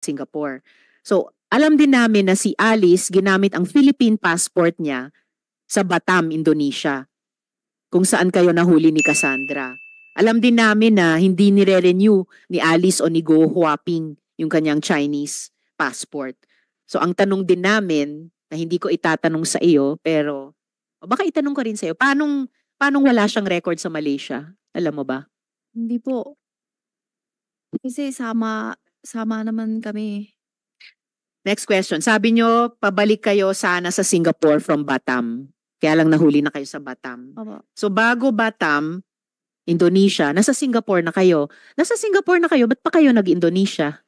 Singapore. So, alam din namin na si Alice ginamit ang Philippine passport niya sa Batam, Indonesia, kung saan kayo nahuli ni Cassandra. Alam din namin na hindi nire-renew ni Alice o ni Go Huaping yung kanyang Chinese passport. So, ang tanong din namin, na hindi ko itatanong sa iyo, pero o baka itanong ko rin sa iyo, paano wala siyang record sa Malaysia? Alam mo ba? Hindi po. Kasi sama naman kami. Next question. Sabi nyo, pabalik kayo sana sa Singapore from Batam. Kaya lang nahuli na kayo sa Batam. Opo. So bago Batam, Indonesia, nasa Singapore na kayo. Nasa Singapore na kayo, ba't pa kayo nag-Indonesia?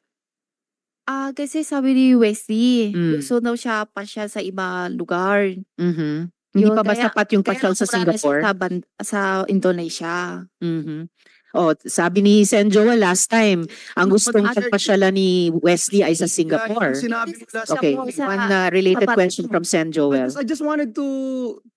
Kasi sabi ni Wesley, Mm. gusto daw siya pasyal sa iba lugar. Mhm. Hindi Yun, pa ba kaya- sapat yung Kaya pasyal sa napunta na siya Singapore? sa Indonesia. Mhm. Oh, sabi ni Sen Joel last time, ang gustong pagpasyalan ni Wesley ay sa Singapore. Sinabi mo last Okay, Siya po sa one related tapat- question from Sen Joel. I just wanted to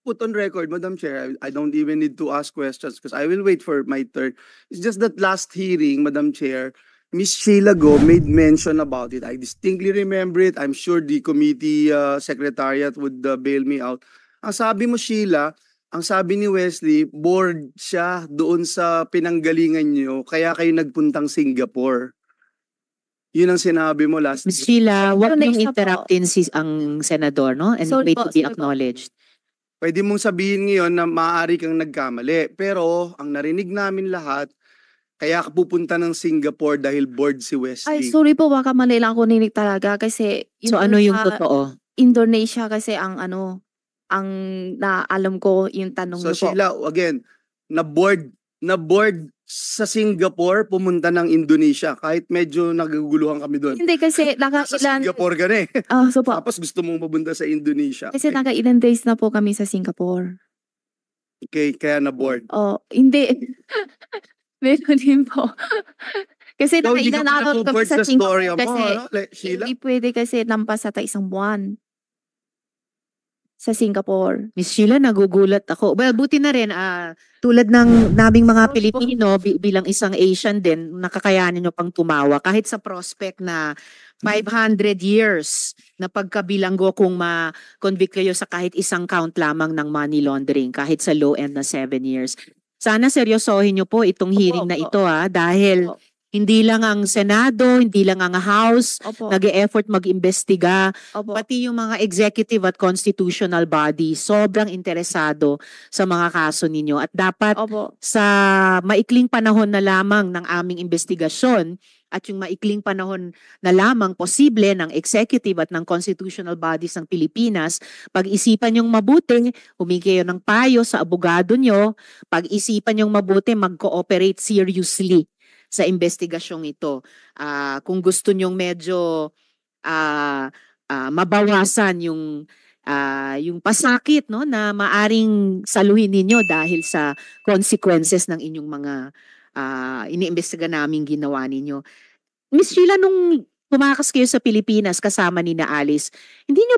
put on record, Madam Chair, I don't even need to ask questions because I will wait for my turn. It's just that last hearing, Madam Chair, Miss Sheila Go made mention about it. I distinctly remember it. I'm sure the committee secretariat would bail me out. Ang sabi mo, Sheila, ang sabi ni Wesley, bored siya doon sa pinanggalingan niyo, kaya kayo nagpuntang Singapore. Yun ang sinabi mo last. Ms. Sheila, huwag Next niyong na po. interruptin ang senador, no? And Sorry wait po, to be sorry po. acknowledged. Pwede mong sabihin ngayon na maaari kang nagkamali. Pero ang narinig namin lahat, kaya ka pupunta ng Singapore dahil bored si Ay, Wesley. sorry po, baka mali lang ako ninig talaga kasi So ano yung sa totoo? Indonesia kasi ang naalam ko yung tanong So niyo po. Sheila, again, na-bored sa Singapore, pumunta ng Indonesia. Kahit medyo naguguluhan kami doon. Hindi kasi Sa nakailan Singapore ka na eh. so po, Tapos gusto mong pumunta sa Indonesia. kasi nakailan days na po kami sa Singapore. Okay, kaya na-bored. Oh, hindi. Meron din po. Kasi So, hindi ka nakailan araw kami matutumpad sa sa story Singapore mo, kasi ano, Sheila? hindi pwede kasi lampas sa isang buwan sa Singapore. Miss Sheila, nagugulat ako. Well, buti na rin, tulad ng naming mga Sorry po. Pilipino, bilang isang Asian din, nakakayanin nyo pang tumawa. Kahit sa prospect na 500 years na pagkabilanggo kung ma-convict kayo sa kahit isang count lamang ng money laundering, kahit sa low end na 7 years. Sana seryosohin nyo po itong hearing na ito dahil Opo. hindi lang ang Senado, hindi lang ang House, Opo. nag-e-effort mag-imbestiga, Opo. pati yung mga executive at constitutional body, sobrang interesado sa mga kaso ninyo. At dapat Opo. sa maikling panahon na lamang ng aming investigasyon at yung maikling panahon na lamang posible ng executive at ng constitutional bodies ng Pilipinas, pag-isipan yung mabuti, humingi kayo ng payo sa abogado nyo, pag-isipan yung mabuti, mag-cooperate seriously sa investigasyong ito. Kung gusto nyong medyo mabawasan yung pasakit, no, na maaring saluhin ninyo dahil sa consequences ng inyong mga iniimbestiga naming ginawa ninyo. Miss Sheila, nung tumakas kayo sa Pilipinas kasama ni na Alice, hindi nyo